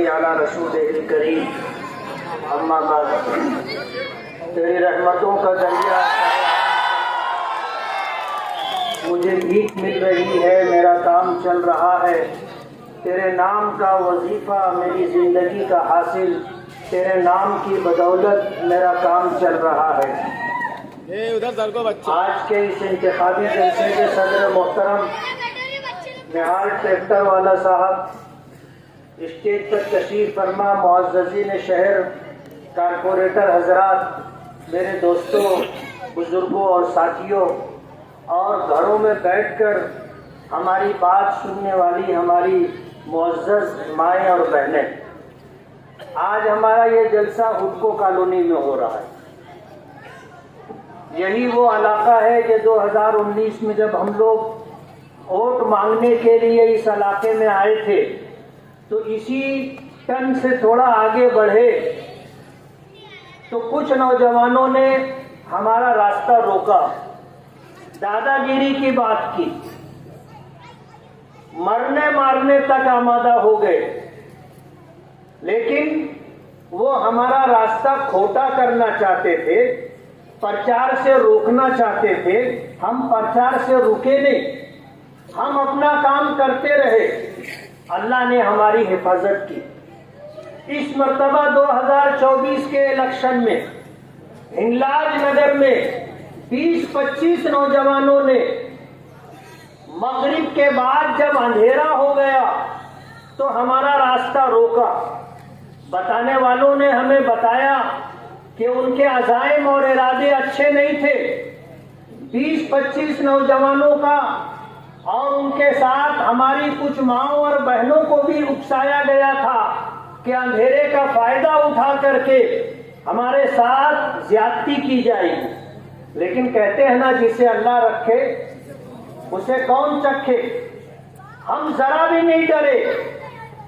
सल्ली अला रसूलिल करीम। अम्मा बाद, तेरी रहमतों का दरिया मुझे भीख मिल रही है, मेरा काम चल रहा है। तेरे नाम का वजीफा मेरी ज़िंदगी का हासिल, तेरे नाम की बदौलत मेरा काम चल रहा है। आज के इस इंतखाबी जलसे के सदर मोहतरम निहाल ट्रैक्टर वाला साहब, स्टेज पर तशरीफ फरमा, मुअज़्ज़ज़ीन शहर, कारपोरेटर हजरात, मेरे दोस्तों, बुजुर्गों और साथियों, और घरों में बैठकर हमारी बात सुनने वाली हमारी मुअज़्ज़ज़ माएँ और बहनें, आज हमारा ये जलसा हुडको कॉलोनी में हो रहा है। यही वो इलाका है कि 2019 में जब हम लोग वोट मांगने के लिए इस इलाके में आए थे, तो इसी टन से थोड़ा आगे बढ़े तो कुछ नौजवानों ने हमारा रास्ता रोका, दादागिरी की बात की, मरने मारने तक आमादा हो गए। लेकिन वो हमारा रास्ता खोटा करना चाहते थे, प्रचार से रोकना चाहते थे। हम प्रचार से रुके नहीं, हम अपना काम करते रहे। अल्लाह ने हमारी हिफाजत की। इस मर्तबा 2024 के इलेक्शन में हिंगलाज नगर में 20-25 नौजवानों ने मगरिब के बाद जब अंधेरा हो गया तो हमारा रास्ता रोका। बताने वालों ने हमें बताया कि उनके अज़ाइम और इरादे अच्छे नहीं थे। 20-25 नौजवानों का और उनके साथ हमारी कुछ माओं और बहनों को भी उकसाया गया था कि अंधेरे का फायदा उठा करके हमारे साथ ज्यादती की जाएगी। लेकिन कहते हैं ना, जिसे अल्लाह रखे उसे कौन चखे। हम जरा भी नहीं डरे,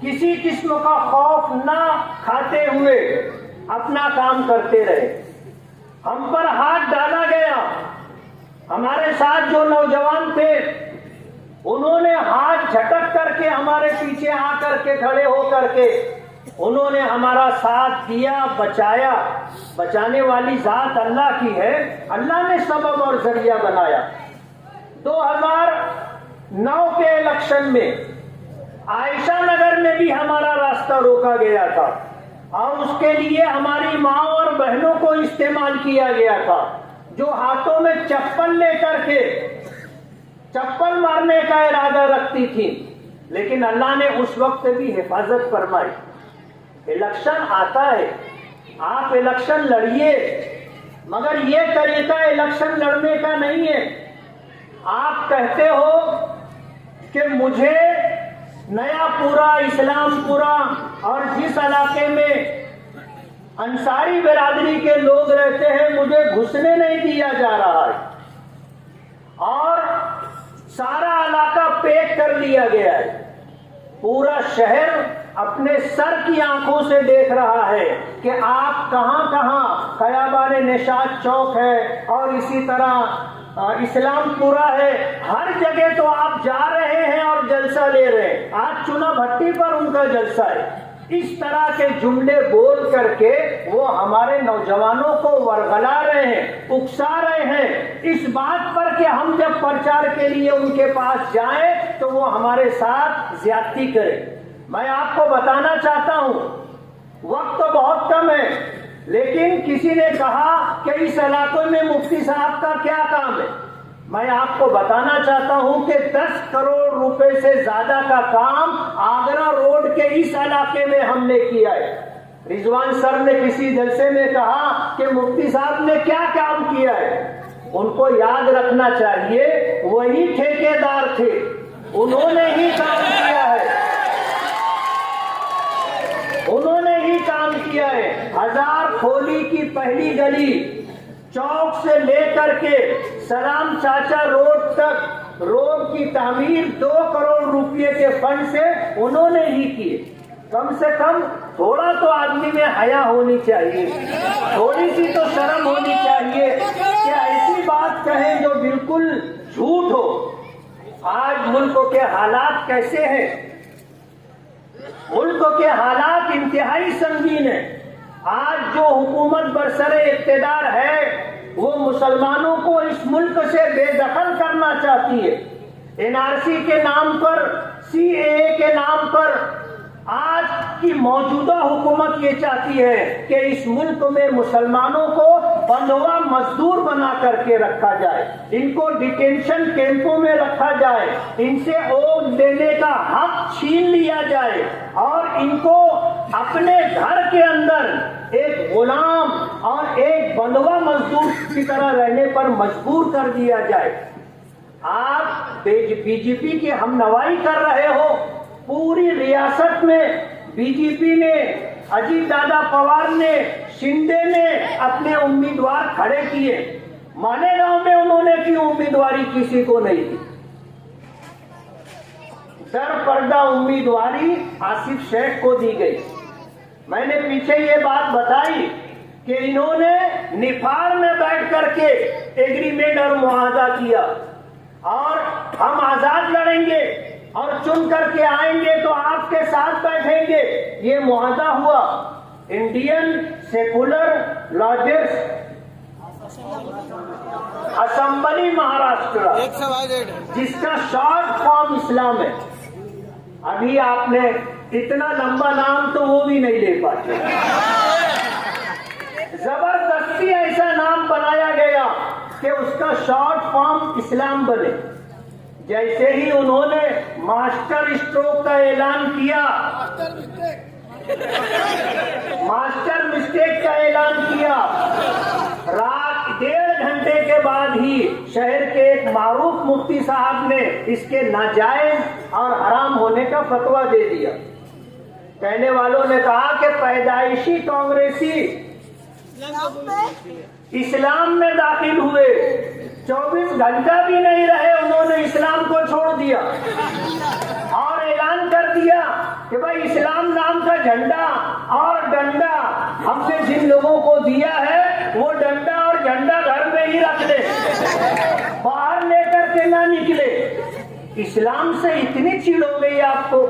किसी किस्म का खौफ ना खाते हुए अपना काम करते रहे। हम पर हाथ डाला गया। हमारे साथ जो नौजवान थे उन्होंने हाथ झटक करके हमारे पीछे आकर के खड़े हो करके उन्होंने हमारा साथ दिया, बचाया। बचाने वाली जात अल्लाह की है, अल्लाह ने सबब और जरिया बनाया। 2009 के इलेक्शन में आयशा नगर में भी हमारा रास्ता रोका गया था और उसके लिए हमारी माँ और बहनों को इस्तेमाल किया गया था, जो हाथों में चप्पल लेकर के चप्पल मारने का इरादा रखती थी। लेकिन अल्लाह ने उस वक्त भी हिफाजत फरमाई। इलेक्शन आता है, आप इलेक्शन लड़िए, मगर ये तरीका इलेक्शन लड़ने का नहीं है। आप कहते हो कि मुझे नयापुरा, इस्लामपुरा और जिस इलाके में अंसारी बिरादरी के लोग रहते हैं मुझे घुसने नहीं दिया जा रहा है और सारा इलाका पैक कर लिया गया है। पूरा शहर अपने सर की आंखों से देख रहा है कि आप कहां कहां, खयाबान निशात चौक है और इसी तरह इस्लामपुरा है, हर जगह तो आप जा रहे हैं और जलसा ले रहे हैं। आज चुना भट्टी पर उनका जलसा है। इस तरह के जुमले बोल करके वो हमारे नौजवानों को वरगला रहे हैं, उकसा रहे हैं इस बात पर कि हम जब प्रचार के लिए उनके पास जाएं तो वो हमारे साथ ज्यादती करें। मैं आपको बताना चाहता हूं, वक्त तो बहुत कम है, लेकिन किसी ने कहा कि इस इलाके में मुफ्ती साहब का क्या काम है। मैं आपको बताना चाहता हूं कि 10 करोड़ रुपए से ज्यादा का काम आगरा रोड के इस इलाके में हमने किया है। रिजवान सर ने किसी जलसे में कहा कि मुफ्ती साहब ने क्या काम किया है। उनको याद रखना चाहिए, वही ठेकेदार थे, उन्होंने ही काम किया है, उन्होंने ही काम किया है। हजार खोली की पहली गली चौक से लेकर के सलाम चाचा रोड तक रोड की तामीर 2 करोड़ रुपए के फंड से उन्होंने ही किए। कम से कम थोड़ा तो आदमी में हया होनी चाहिए, थोड़ी सी तो शर्म होनी चाहिए कि ऐसी बात कहें जो बिल्कुल झूठ हो। आज मुल्क के हालात कैसे हैं, मुल्क के हालात इंतहाई संगीन है। आज जो हुकूमत बरसरे इक़्तिदार है वो मुसलमानों को इस मुल्क से बेदखल करना चाहती है। एनआरसी के नाम पर, सीएए के नाम पर आज की मौजूदा हुकूमत ये चाहती है कि इस मुल्क में मुसलमानों को बंधुआ मजदूर बना करके रखा जाए, इनको डिटेंशन कैंपों में रखा जाए, इनसे वोट देने का हक छीन लिया जाए और इनको अपने घर के अंदर एक गुलाम और एक बंधुआ मजदूर की तरह रहने पर मजबूर कर दिया जाए। आप बीजेपी की हमनवाई कर रहे हो। पूरी रियासत में बीजेपी ने, अजीत दादा पवार ने, शिंदे ने अपने उम्मीदवार खड़े किए। मालेगांव में उन्होंने की उम्मीदवारी किसी को नहीं दी। दर पर्दा उम्मीदवारी आसिफ शेख को दी गई। मैंने पीछे ये बात बताई कि इन्होंने निफार में बैठ करके एग्रीमेंट और मुआहदा किया और हम आजाद लड़ेंगे और चुन करके आएंगे तो आपके साथ बैठेंगे। ये मुआहदा हुआ। इंडियन सेकुलर लॉजिस्ट असेंबली महाराष्ट्र, जिसका शॉर्ट फॉर्म इस्लाम है। अभी आपने इतना लंबा नाम तो वो भी नहीं ले पाते। जबरदस्ती ऐसा नाम बनाया गया कि उसका शॉर्ट फॉर्म इस्लाम बने। जैसे ही उन्होंने मास्टर स्ट्रोक का ऐलान किया, मास्टर मिस्टेक का ऐलान किया, रात 1.5 घंटे के बाद ही शहर के एक मारूफ मुफ्ती साहब ने इसके नाजायज और हराम होने का फतवा दे दिया। कहने वालों ने कहा कि पैदाइशी कांग्रेसी इस्लाम में दाखिल हुए, 24 घंटा भी नहीं रहे उन्होंने इस्लाम को छोड़ दिया और ऐलान कर दिया कि भाई इस्लाम नाम का झंडा और डंडा हमने जिन लोगों को दिया है वो डंडा और झंडा घर में ही रख ले, बाहर लेकर के ना निकले। इस्लाम से इतनी चिढ़ हो गई आपको।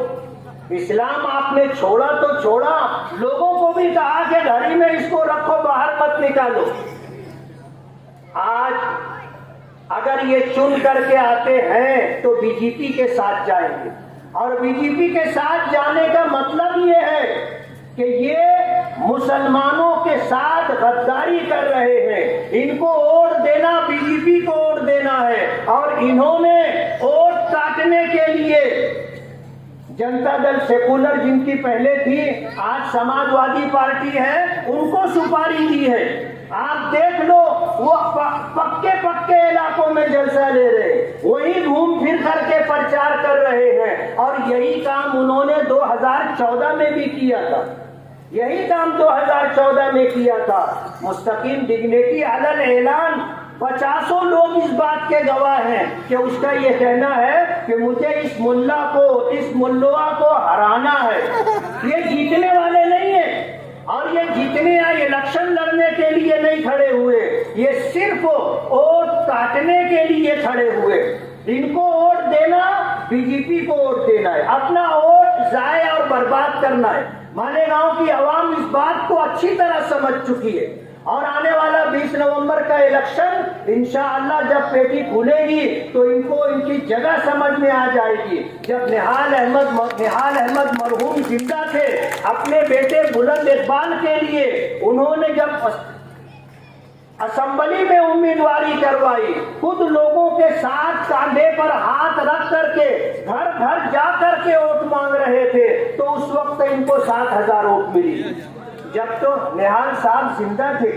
इस्लाम आपने छोड़ा तो छोड़ा, लोगों को भी कहा कि घर ही में इसको रखो, बाहर मत निकालो। आज अगर ये चुन करके आते हैं तो बीजेपी के साथ जाएंगे और बीजेपी के साथ जाने का मतलब ये है कि ये मुसलमानों के साथ गद्दारी कर रहे हैं। इनको वोट देना, बीजेपी को वोट देना है और इन्होंने वोट काटने के लिए जनता दल सेकुलर जिनकी पहले थी, आज समाजवादी पार्टी है, उनको सुपारी दी है। आप देख लो वो पक्के पक्के इलाकों में जलसा ले रहे, वही घूम फिर करके प्रचार कर रहे हैं और यही काम उन्होंने 2014 में भी किया था। यही काम 2014 में किया था। मुस्तकीम डिग्निटी अलल ऐलान 50 लोग इस बात के गवाह हैं कि उसका ये कहना है कि मुझे इस मुल्ला को, इस मुल्लवा को हराना है। ये जीतने वाले नहीं है और ये जीतने या इलेक्शन लड़ने के लिए नहीं खड़े हुए, ये सिर्फ वोट काटने के लिए खड़े हुए। इनको वोट देना, बीजेपी को वोट देना है, अपना वोट जाया और बर्बाद करना है। मालेगांव की आवाम इस बात को अच्छी तरह समझ चुकी है और आने वाला 20 नवंबर का इलेक्शन इंशाअल्लाह जब पेटी खुलेगी तो इनको इनकी जगह समझ में आ जाएगी। जब निहाल अहमद मरहूम जिंदा थे, अपने बेटे बुलंद इकबाल के लिए उन्होंने जब असेंबली में उम्मीदवारी करवाई, खुद लोगों के साथ कांधे पर हाथ रख करके घर घर जा करके वोट मांग रहे थे, तो उस वक्त इनको 7,000 वोट मिली। जब तो निहाल साहब जिंदा थे,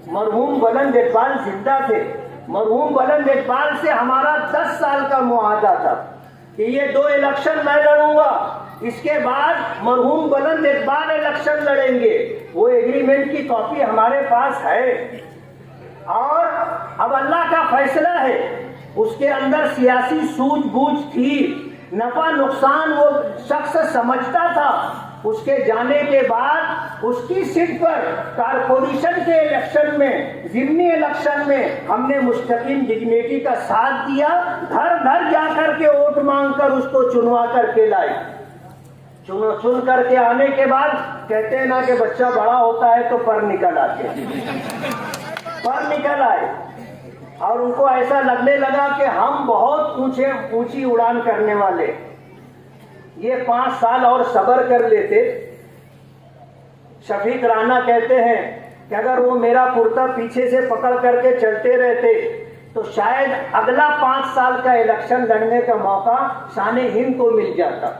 मरहूम बुलंद इकबाल जिंदा थे, मरहूम बुलंद इकबाल से हमारा 10 साल का मुआहदा था कि ये 2 इलेक्शन मैं लड़ूंगा, इसके बाद मरहूम बुलंद इकबाल इलेक्शन लड़ेंगे। वो एग्रीमेंट की कॉपी हमारे पास है और अब अल्लाह का फैसला है। उसके अंदर सियासी सूझबूझ थी, नफा नुकसान वो शख्स समझता था। उसके जाने के बाद उसकी सीट पर कारपोरेशन के इलेक्शन में, जिमनी इलेक्शन में हमने मुस्तकीम डिग्निटी का साथ दिया, घर घर जाकर के वोट मांगकर उसको चुनवा करके लाए। चुन करके आने के बाद कहते हैं ना कि बच्चा बड़ा होता है तो पर निकल आते, पर निकल आए और उनको ऐसा लगने लगा कि हम बहुत ऊंची उड़ान करने वाले। ये 5 साल और सब्र कर लेते। शफीक राणा कहते हैं कि अगर वो मेरा कुर्ता पीछे से पकड़ करके चलते रहते तो शायद अगला 5 साल का इलेक्शन लड़ने का मौका शान हिंद को मिल जाता।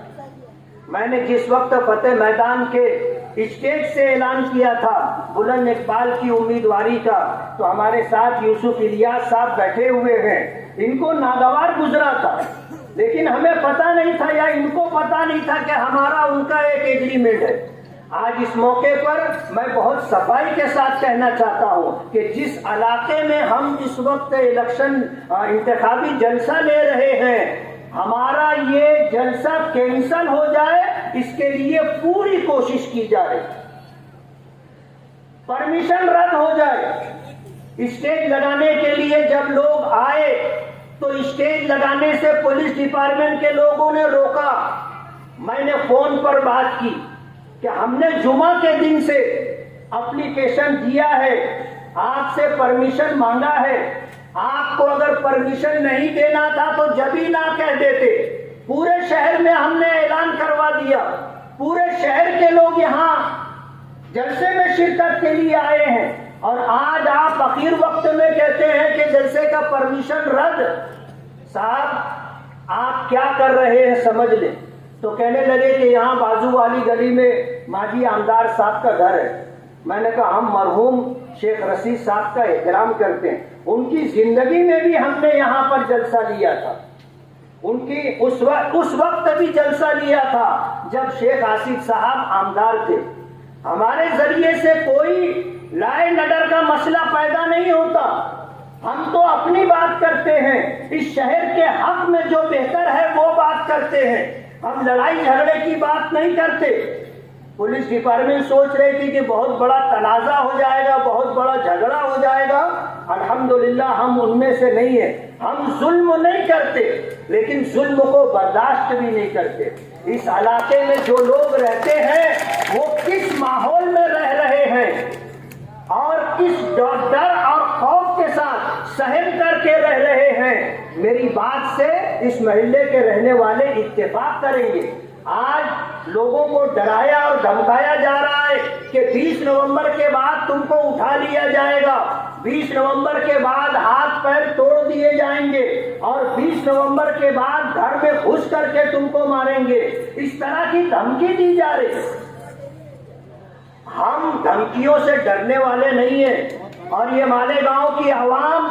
मैंने जिस वक्त फतेह मैदान के स्टेज से ऐलान किया था बुलंद इकबाल की उम्मीदवारी का, तो हमारे साथ यूसुफ इलियास साहब बैठे हुए हैं। इनको नागवार गुजरा था, लेकिन हमें पता नहीं था या इनको पता नहीं था कि हमारा उनका एक एग्रीमेंट है। आज इस मौके पर मैं बहुत सफाई के साथ कहना चाहता हूं कि जिस इलाके में हम इस वक्त इलेक्शन इंतखाबी जलसा ले रहे हैं, हमारा ये जलसा कैंसल हो जाए इसके लिए पूरी कोशिश की जा रही। परमिशन रद्द हो जाए। स्टेज लगाने के लिए जब लोग आए तो स्टेज लगाने से पुलिस डिपार्टमेंट के लोगों ने रोका। मैंने फोन पर बात की कि हमने जुमा के दिन से एप्लीकेशन दिया है, आपसे परमिशन मांगा है, आपको अगर परमिशन नहीं देना था तो जब ही ना कह देते। पूरे शहर में हमने ऐलान करवा दिया, पूरे शहर के लोग यहाँ जलसे में शिरकत के लिए आए हैं और आज आप आखिर वक्त में कहते हैं कि जलसे का परमिशन रद्द। साहब आप क्या कर रहे हैं समझ लें। तो कहने लगे कि यहाँ बाजू वाली गली में माजी आमदार साहब का घर है। मैंने कहा हम मरहूम शेख रशीद साहब का एहतराम करते हैं, उनकी जिंदगी में भी हमने यहाँ पर जलसा लिया था। उनकी उस वक्त भी जलसा लिया था जब शेख आसिफ साहब आमदार थे। हमारे जरिए से कोई लाए नडर का मसला पैदा नहीं होता। हम तो अपनी बात करते हैं, इस शहर के हक में जो बेहतर है वो बात करते हैं। हम लड़ाई झगड़े की बात नहीं करते। पुलिस डिपार्टमेंट सोच रही थी कि बहुत बड़ा तनाजा हो जाएगा, बहुत बड़ा झगड़ा हो जाएगा। अल्हम्दुलिल्लाह हम उनमें से नहीं है। हम जुल्म नहीं करते, लेकिन जुल्म को बर्दाश्त भी नहीं करते। इस इलाके में जो लोग रहते हैं वो किस माहौल में रह रहे हैं और किस डर और खौफ के साथ सहन करके रह रहे हैं, मेरी बात से इस मोहल्ले के रहने वाले इत्तेफाक करेंगे। आज लोगों को डराया और धमकाया जा रहा है कि 20 नवंबर के बाद तुमको उठा लिया जाएगा, 20 नवंबर के बाद हाथ पैर तोड़ दिए जाएंगे और 20 नवंबर के बाद घर में घुस करके तुमको मारेंगे। इस तरह की धमकी दी जा रही। हम धमकियों से डरने वाले नहीं हैं और ये मालेगांव की आवाम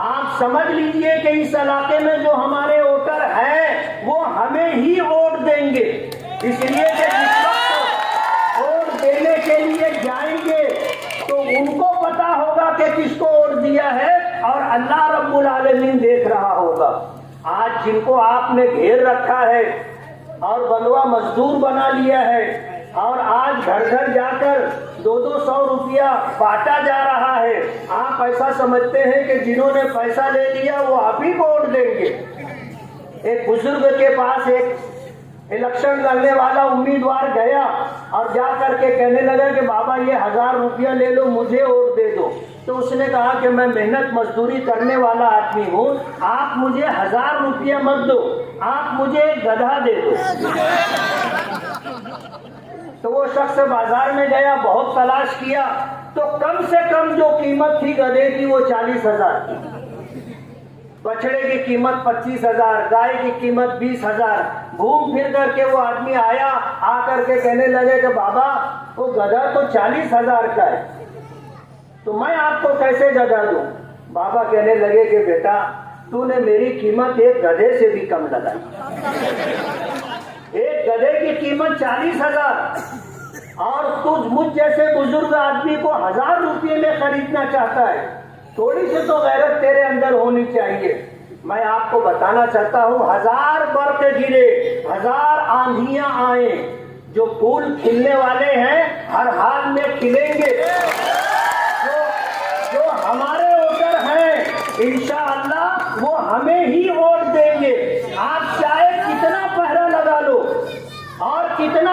आप समझ लीजिए कि इस इलाके में जो हमारे वोटर हैं वो हमें ही वोट देंगे। इसलिए कि जिस वक्त वोट देने के लिए जाएंगे तो उनको पता होगा कि किसको वोट दिया है और अल्लाह रब्बुल आलमीन देख रहा होगा। आज जिनको आपने घेर रखा है और बलवा मजदूर बना लिया है और आज घर घर जाकर 200-200 रुपया बांटा जा रहा है, आप ऐसा समझते हैं कि जिन्होंने पैसा ले लिया वो आप ही को वोट देंगे। एक बुजुर्ग के पास एक इलेक्शन लड़ने वाला उम्मीदवार गया और जा करके कहने लगा कि बाबा ये 1000 रुपया ले लो, मुझे वोट दे दो। तो उसने कहा कि मैं मेहनत मजदूरी करने वाला आदमी हूँ, आप मुझे 1000 रुपया मत दो, आप मुझे एक गधा दे दो। तो वो शख्स बाजार में गया, बहुत तलाश किया तो कम से कम जो कीमत थी गधे की वो 40,000 थी, बछड़े की कीमत 25,000, गाय की कीमत 20,000। घूम फिर करके वो आदमी आया, आकर के कहने लगे कि बाबा वो गधा तो 40,000 का है, तो मैं आपको कैसे गधा दूं? बाबा कहने लगे कि बेटा तूने मेरी कीमत एक गधे से भी कम लगाई। एक गधे की कीमत 40,000 और तुझ मुझ जैसे बुजुर्ग आदमी को 1000 रुपये में खरीदना चाहता है। थोड़ी सी तो गैरत तेरे अंदर होनी चाहिए। मैं आपको बताना चाहता हूँ 1000 बर्फ गिरे, 1000 आंधियां आए, जो फूल खिलने वाले हैं हर हाल में खिलेंगे। जो हमारे वोटर हैं इंशाअल्लाह वो हमें ही वोट देंगे। आप चाहे कितना पहरा लगा लो और कितना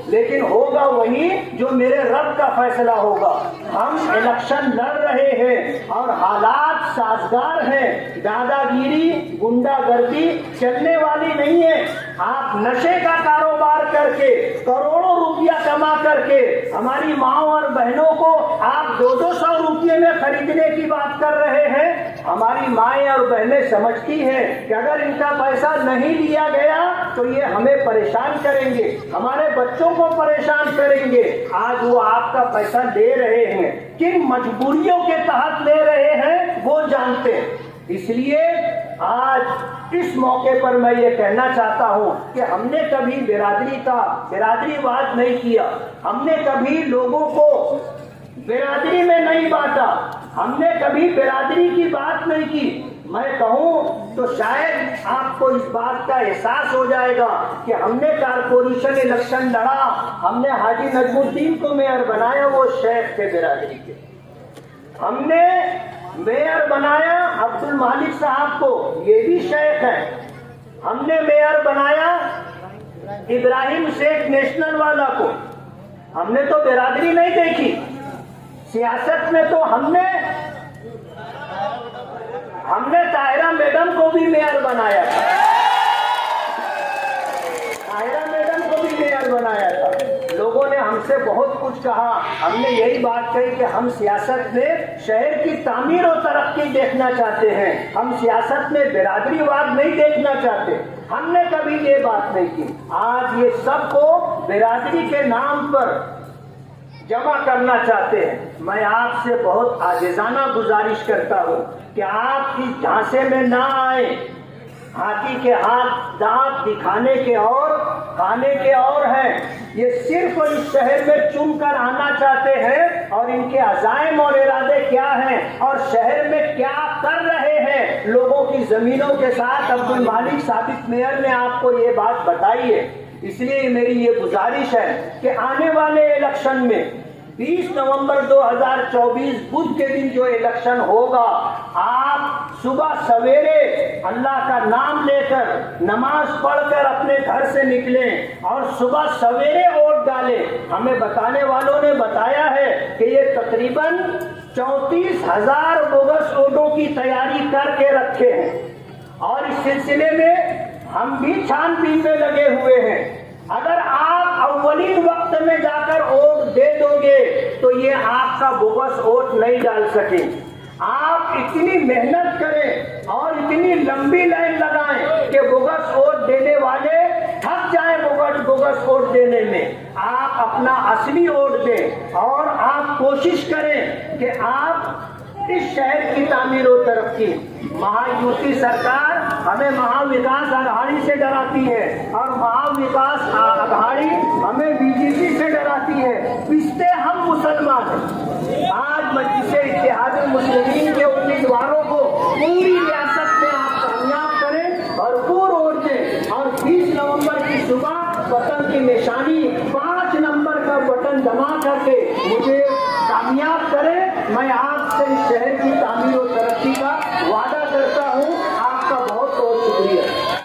लेकिन होगा वही जो मेरे रब का फैसला होगा। हम इलेक्शन लड़ रहे हैं और हालात साजगार हैं, दादागिरी गुंडागर्दी चलने वाली नहीं है। आप नशे का कारोबार करके करोड़ों रुपया कमा करके हमारी माओ और बहनों को आप 200 रुपये में खरीदने की बात कर रहे हैं। हमारी माएं और बहनें समझती हैं कि अगर इनका पैसा नहीं लिया गया तो ये हमें परेशान करेंगे, हमारे बच्चों को परेशान करेंगे। आज वो आपका पैसा ले रहे हैं, किन मजबूरियों के तहत ले रहे हैं वो जानते हैं। इसलिए आज इस मौके पर मैं ये कहना चाहता हूं कि हमने कभी बिरादरीवाद नहीं किया, हमने कभी लोगों को बिरादरी में नहीं बांटा, हमने कभी बिरादरी की बात नहीं की। मैं कहूं तो शायद आपको इस बात का एहसास हो जाएगा कि हमने कारपोरेशन इलेक्शन लड़ा, हमने हाजी नजमुद्दीन को मेयर बनाया, वो शेख थे बिरादरी के। हमने मेयर बनाया अब्दुल मालिक साहब को, ये भी शेख हैं। हमने मेयर बनाया इब्राहिम शेख नेशनल वाला को। हमने तो बिरादरी नहीं देखी सियासत में। तो हमने ताहिरा मैडम को भी मेयर बनाया था, ताहिरा मैडम को भी मेयर बनाया था। लोगों ने हमसे बहुत कुछ कहा, हमने यही बात कही कि हम सियासत में शहर की तामीर और तरक्की देखना चाहते हैं, हम सियासत में बिरादरीवाद नहीं देखना चाहते। हमने कभी ये बात नहीं की। आज ये सबको बिरादरी के नाम पर जमा करना चाहते हैं। मैं आपसे बहुत आजिज़ाना गुजारिश करता हूँ कि आप इस झांसे में ना आए। हाथी के हाथ दांत दिखाने के और खाने के और हैं। ये सिर्फ इस शहर में चुन कर आना चाहते हैं और इनके अज़ाइम और इरादे क्या हैं और शहर में क्या कर रहे हैं लोगों की जमीनों के साथ। अब्दुल मालिक साबिक मेयर ने आपको ये बात बताई है। इसलिए मेरी ये गुजारिश है कि आने वाले इलेक्शन में 20 नवंबर 2024 बुध के दिन जो इलेक्शन होगा, आप सुबह सवेरे अल्लाह का नाम लेकर नमाज पढ़कर अपने घर से निकलें और सुबह सवेरे वोट डालें। हमें बताने वालों ने बताया है कि ये तकरीबन 34,000 बोगस वोटों की तैयारी करके रखे हैं और इस सिलसिले में हम भी छानबीन में लगे हुए हैं। अगर आप अव्वलीन वक्त में जाकर वोट दे दोगे तो ये आपका बोगस वोट नहीं डाल सके। आप इतनी मेहनत करें और इतनी लंबी लाइन लगाएं कि बोगस वोट देने वाले थक जाएं बोगस वोट देने में। आप अपना असली वोट दें और आप कोशिश करें कि आप इस शहर की तामीर और तरक्की। महायुति सरकार हमें महाविकास अघाड़ी से डराती है और महाविकास अघाड़ी हमें बीजेपी से डराती है। पिछते हम मुसलमान हैं। आज मजलिस-ए-इत्तेहाद-उल-मुस्लिमीन के उम्मीदवारों को पूरी